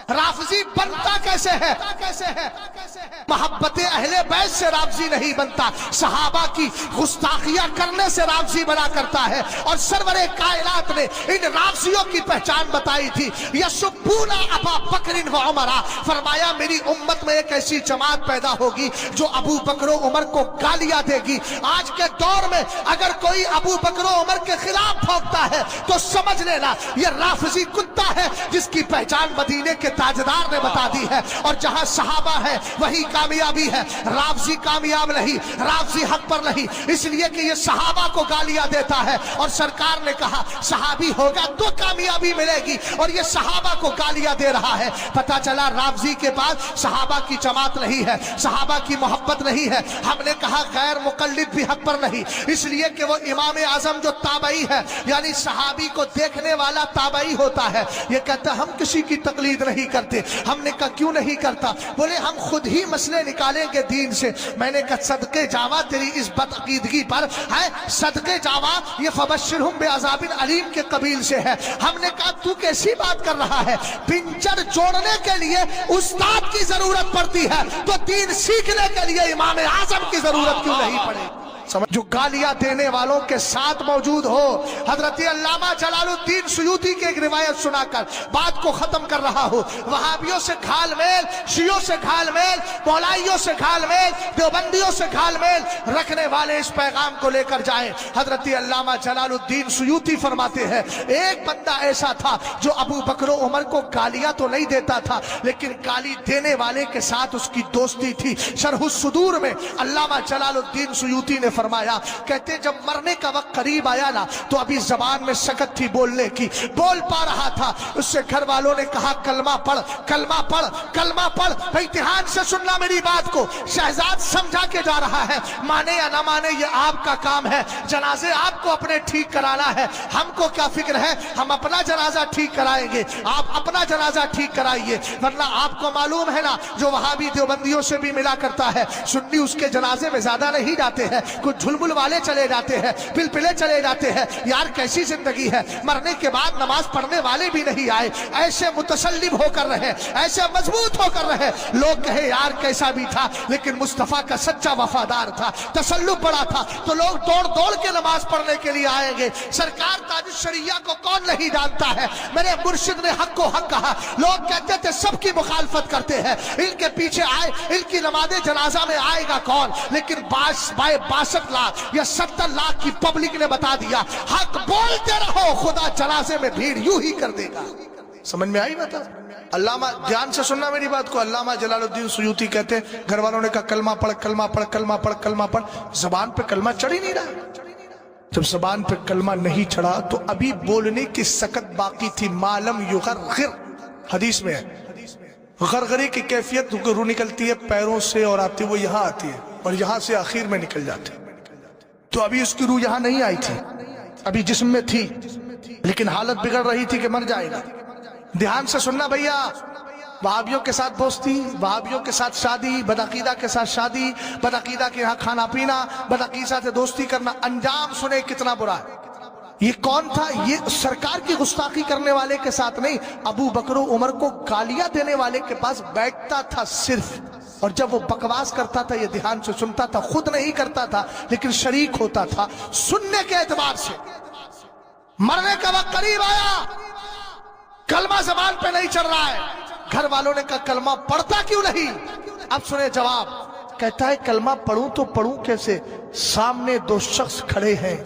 राफजी बनता कैसे है? मोहब्बत अहले बैत से राफजी नहीं बनता, सहाबा की गुस्ताखियां करने से राफजी बना करता है। और सरवरे कायनात ने इन राफजियों की पहचान बताई थी। यसुब्बूना अबा बकरिन व उमरा, फरमाया मेरी उम्मत में एक ऐसी जमात पैदा होगी जो अबू बकर व उमर को गालियां देगी। आज के दौर में अगर कोई अबू बकर व उमर के खिलाफ भौंकता है तो समझ लेना ये राफजी कुत्ता है जिसकी पहचान मदीने के ताजदार ने बता दी है। और जहां सहाबा है वही कामयाबी है, राफजी कामयाब नहीं, राफजी हक पर नहीं, इसलिए कि ये सहाबा को गालियां देता है। और सरकार ने कहा सहाबी होगा तो कामयाबी मिलेगी, और ये सहाबा को गालियां दे रहा है। पता चला राफजी के पास सहाबा की जमात नहीं है, सहाबा की मोहब्बत नहीं है। हमने कहा गैर मुकल्लिद भी हक पर नहीं, इसलिए कि वो इमाम आजम जो ताबई है, यानी सहाबी को देखने वाला ताबई होता है। ये कहता हम किसी की तकलीद नहीं करते। हमने कहा क्यों नहीं करता? बोले हम खुद ही मसले निकालेंगे दीन से। मैंने कहा सदके जावा तेरी इस बदअकीदगी पर है, सदके जावा ये फबश्शिरहुम बिअज़ाबिन अलीम के कबील से है। हमने कहा तू कैसी बात कर रहा है? पिंजर जोड़ने के लिए उस्ताद की जरूरत पड़ती है तो दीन सीखने के लिए इमाम आजम की जरूरत क्यों नहीं पड़ेगी? जो गालियां देने वालों के साथ मौजूद हो। हजरत अल्लामा जलालुद्दीन सुयूती की एक रिवायत सुनाकर बात को खत्म कर रहा हूं। वहाबियों से घालमेल, शियों से घालमेल, मौलाइयों से घालमेल, देवबंदियों से घालमेल रखने वाले इस पैगाम को लेकर जाएं। हजरत अल्लामा जलालुद्दीन सुयूती फरमाते हैं एक बंदा ऐसा था जो अबू बकर उमर को गालियां तो नहीं देता था, लेकिन गाली देने वाले के साथ उसकी दोस्ती थी। शरहुस सुदूर में अल्लामा जलालुद्दीन सुयूती ने फरमाया, कहते जब मरने का वक्त करीब आया ना तो अभी जबान में सकत थी बोलने की, बोल पा रहा था। उससे घर वालों ने कहा कलमा पढ़, कलमा पढ़, कलमा पढ़। भाई ध्यान से सुनना मेरी बात को। शहजाद समझा के जा रहा है, माने या ना माने ये आपका काम है, जनाजे आपको अपने ठीक कराना है। हमको क्या फिक्र है, हम अपना जनाजा ठीक कराएंगे, आप अपना जनाजा ठीक कराइए। वरना आपको मालूम है ना जो वहाबी देवबंदियों से भी मिला करता है, सुन्नी उसके जनाजे में ज्यादा नहीं जाते हैं, कुछ झुलमुल वाले चले जाते हैं, पिलपिले चले जाते हैं। यार कैसी जिंदगी है, मरने के बाद नमाज पढ़ने वाले भी नहीं आए। ऐसे मुतसल्लिम होकर रहे, ऐसे मजबूत होकर रहे। लोग कहे यार कैसा भी था लेकिन मुस्तफा का सच्चा वफादार था, तसल्लुब बड़ा था, तो लोग दौड़ दौड़ के नमाज पढ़ने के लिए आएंगे। सरकार ताजुश शरिया को कौन नहीं जानता है? मेरे मुर्शिद ने हक को हक कहा। लोग कहते थे सबकी मुखालफत करते हैं, इनके पीछे आए, इनकी नमाज़े जनाजा में आएगा कौन? लेकिन 62 लाख या 70 लाख की पब्लिक ने बता दिया हक बोलते रहो, खुदा जनाजे में भीड़ यूं ही कर देगा। समझ में आई बात? अल्लामा, ध्यान से सुनना मेरी बात को। अल्लामा जलालुद्दीन सुयूती कहते घर वालों ने कहा कलमा पढ़, कलमा पढ़, कलमा पढ़, कलमा पढ़। जबान पे कलमा चढ़ ही नहीं रहा। जब जबान पे कलमा नहीं चढ़ा तो अभी बोलने की सकत बाकी थी। मालम युगरगिर, हदीस में है, गरगरे की कैफियत रूह निकलती है पैरों से और आती वो यहाँ आती है और यहाँ से आखिर में निकल जाती। तो अभी उसकी रूह यहाँ नहीं आई थी, अभी जिस्म में थी, लेकिन हालत बिगड़ रही थी कि मर जाएगा। ध्यान से सुनना भैया, वहाबियों के साथ दोस्ती, वहाबियों के साथ शादी, बदअकीदा के साथ शादी, बदअकीदा के यहाँ खाना पीना, बदअकीदा से दोस्ती करना, अंजाम सुने कितना बुरा है। ये कौन था? ये सरकार की गुस्ताखी करने वाले के साथ नहीं, अबू बकर उमर को गालियां देने वाले के पास बैठता था सिर्फ। और जब वो बकवास करता था ये ध्यान से सुनता था, खुद नहीं करता था लेकिन शरीक होता था सुनने के एतबार से। मरने का वक्त करीब आया, कलमा जबान पे नहीं चल रहा है। घर वालों ने कहा कलमा पढ़ता क्यों नहीं? अब सुने जवाब। कहता है कलमा पढ़ूं तो पढ़ूं कैसे? सामने दो शख्स खड़े हैं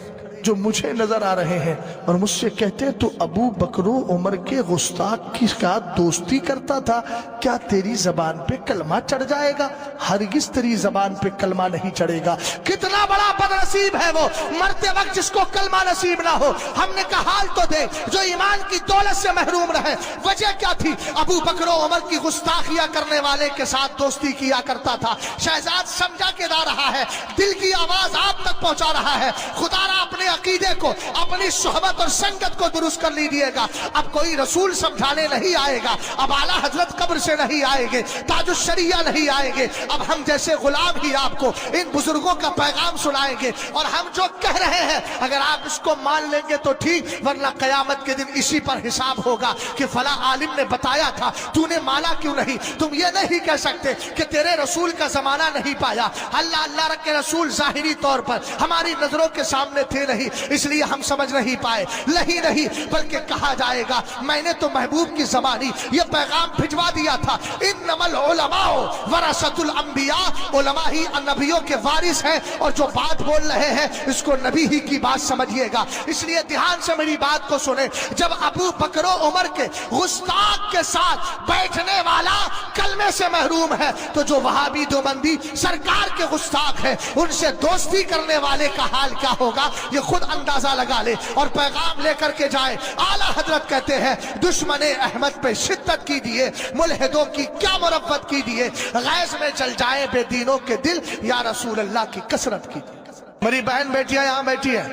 जो मुझे नजर आ रहे हैं और मुझसे कहते हैं तू अबू बकर उमर के गुस्ताख की साथ दोस्ती करता था, क्या तेरी जबान पे कलमा चढ़ जाएगा? हरगिज तेरी जबान पे कलमा नहीं चढ़ेगा। कितना बड़ा बदनसीब है वो, मरते वक्त जिसको कलमा नसीब ना हो। हमने कहा हाल तो दे जो ईमान की दौलत से महरूम रहे। वजह क्या थी? अबू बकर उमर की गुस्ताखियां करने वाले के साथ दोस्ती किया करता था। शहजाद समझा के ला रहा है, दिल की आवाज आप तक पहुंचा रहा है। खुदा अपने अकीदे को, अपनी सोहबत और संगत को दुरुस्त कर लीजिएगा। अब कोई रसूल समझाने नहीं आएगा, अब आला हजरत कब्र से नहीं आएंगे, ताजुश शरिया नहीं आएंगे, अब हम जैसे गुलाम ही आपको इन बुजुर्गों का पैगाम सुनाएंगे। और हम जो कह रहे हैं अगर आप इसको मान लेंगे तो ठीक, वरना कयामत के दिन इसी पर हिसाब होगा कि फला आलिम ने बताया था, तूने माना क्यों नहीं। तुम ये नहीं कह सकते कि तेरे रसूल का जमाना नहीं पाया। अल्लाह अल्लाह के रसूल जाहिरी तौर पर हमारी नजरों के सामने थे नहीं, इसलिए हम समझ नहीं पाए। नहीं, बल्कि कहा जाएगा मैंने तो महबूब की ज़बानी ये पैगाम भिजवा दिया था, इन्नमल उलमाओ वरसतुल अंबिया, उलमा ही नबियों के वारिस हैं, और जो बात बोल रहे हैं इसको नबी ही की बात समझिएगा। इसलिए ध्यान से मेरी बात को सुने। जब अबू बकर उमर के गुस्ताख के साथ बैठने वाला कलमे से महरूम है, तो जो वहाबी देवबंदी सरकार के गुस्ताख है उनसे दोस्ती करने वाले का हाल क्या होगा ये खुद अंदाजा लगा ले और पैगाम लेकर के जाए। आला हजरत कहते हैं दुश्मने अहमद पे शिद्दत कीजिए, मुल्हिदों की क्या मुरब्बत कीजिए, गैस में जल जाए बेदीनों के दिल, या रसूल अल्लाह की कसरत कीजिए। मेरी बहन बेटियां यहाँ बैठी है,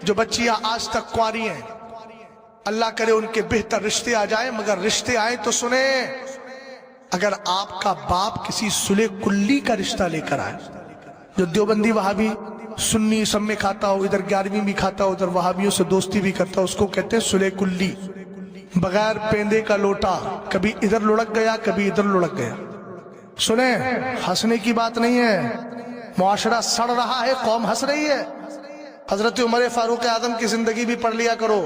जो बच्चियां आज तक कुंवारी हैं, अल्लाह करे उनके बेहतर रिश्ते आ जाए, मगर रिश्ते आए तो सुने, अगर आपका बाप किसी सुले कुल्ली का रिश्ता लेकर आए, जो देवबंदी वहाबी सुन्नी सब में खाता हो, इधर 11वीं भी खाता हो, उधर वहाबियों से दोस्ती भी करता हो, उसको कहते हैं सुले कुल्ली। बगैर पेंदे का लोटा, कभी इधर लुढ़क गया कभी इधर लुढ़क गया। सुने, हंसने की बात नहीं है, मुआशरा सड़ रहा है, कौम हंस रही है। हजरत उमर फारूक आजम की जिंदगी भी पढ़ लिया करो,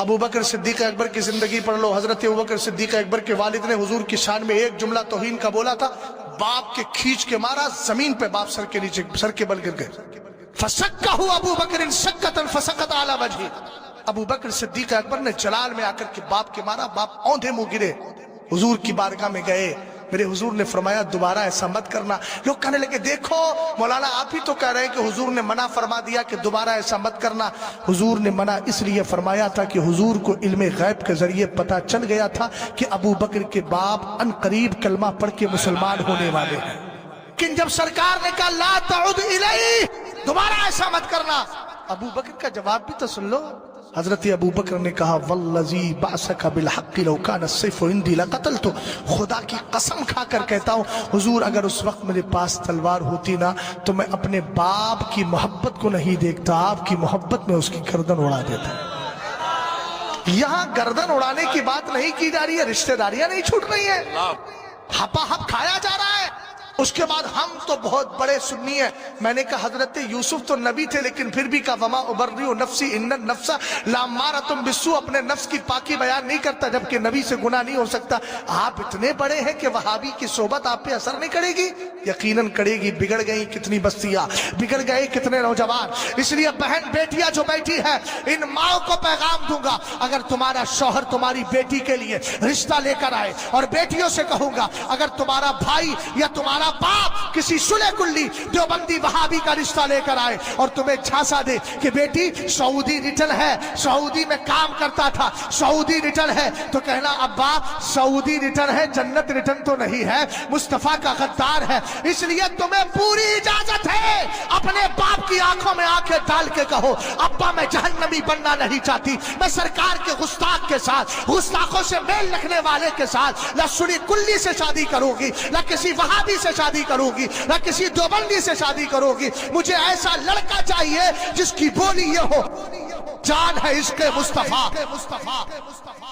अबू बकर सिद्दीक अकबर की जिंदगी पढ़ लो। हजरत अबू बकर सिद्दीक अकबर के वालिद ने हुजूर की शान में एक जुमला तौहीन का बोला था, बाप के खींच के मारा, जमीन पे बाप सर के नीचे सर के बल गिर गए। फसक्कहु अबू बकर शक्कतन फसकत अला वजही, अबू बकर सिद्दीक अकबर ने जलाल में आकर के बाप के मारा, बाप औंधे मुंह गिरे। हुजूर की बारगाह में गए, मेरे हुजूर ने फरमाया दोबारा ऐसा मत करना। लोग कहने लगे देखो मौलाना आप ही तो कह रहे हैं कि हुजूर ने मना फरमा दिया कि दोबारा ऐसा मत करना। हुजूर ने मना इसलिए फरमाया था कि हुजूर को इल्मे गैब के जरिए पता चल गया था कि अबू बकर के बाप अनकरीब कलमा पढ़ के मुसलमान होने वाले हैं। लेकिन जब सरकार ने कहा ला तउद इलैहि, दोबारा ऐसा मत करना, अबू बकर का जवाब भी तो सुन लो। हजरत अबू बकर ने कहा वल्लज़ी बअसका बिल हक़्क़ि लौ कान अस्सैफ़ु इंदी लक़तलतु, खुदा की कसम खाकर कहता हूँ हुजूर अगर उस वक्त मेरे पास तलवार होती ना तो मैं अपने बाप की मोहब्बत को नहीं देखता, आपकी मोहब्बत में उसकी गर्दन उड़ा देता। यहाँ गर्दन उड़ाने की बात नहीं की जा रही है, रिश्तेदारियां नहीं छूट रही है, हपा हप खाया जा रहा है। उसके बाद हम तो बहुत बड़े सुन्नी हैं। मैंने कहा हजरत यूसुफ तो नबी थे लेकिन फिर भी कहा वमा उबर्रिउ नफ्सी इन्नन नफ्सा लअम्मारतुम बिस्सू, अपने नफ्स की पाकी बयान नहीं करता जबकि नबी से गुनाह नहीं हो सकता। आप इतने बड़े हैं कि वहाबी की सोबत आप पे असर नहीं करेगी? यकीनन करेगी। बिगड़ गई कितनी बस्तियां, बिगड़ गए कितने नौजवान। इसलिए बहन बेटियां जो बैठी है, इन माओ को पैगाम दूंगा, अगर तुम्हारा शौहर तुम्हारी बेटी के लिए रिश्ता लेकर आए, और बेटियों से कहूंगा अगर तुम्हारा भाई या तुम्हारा बाप किसी सुले कुल्ली देवबंदी वहाबी का रिश्ता लेकर आए और तुम्हें झांसा दे कि बेटी सऊदी रिटर्न है, सऊदी में काम करता था, सऊदी रिटर्न है, तो कहना अब्बा सऊदी रिटर्न है, जन्नत रिटर्न तो नहीं है, मुस्तफा का गद्दार है। इसलिए तुम्हें पूरी इजाजत है अपने बाप की आंखों में आंखें डाल के कहो अब्बा मैं जहन्नमी बनना नहीं चाहती, मैं सरकार के गुस्ताख के साथ, गुस्ताखों से मेल रखने वाले के साथ न सुनी कुल्ली से शादी करूंगी, न किसी वहाबी से शादी करूंगी, न किसी देवबंदी से शादी करूंगी। मुझे ऐसा लड़का चाहिए जिसकी बोली ये हो जान है इसके मुस्तफा,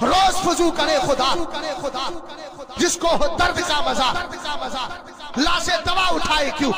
रोज फुजू करे खुदा, जिसको हो दर्द का मजा, लाशे दवा उठाए क्यों,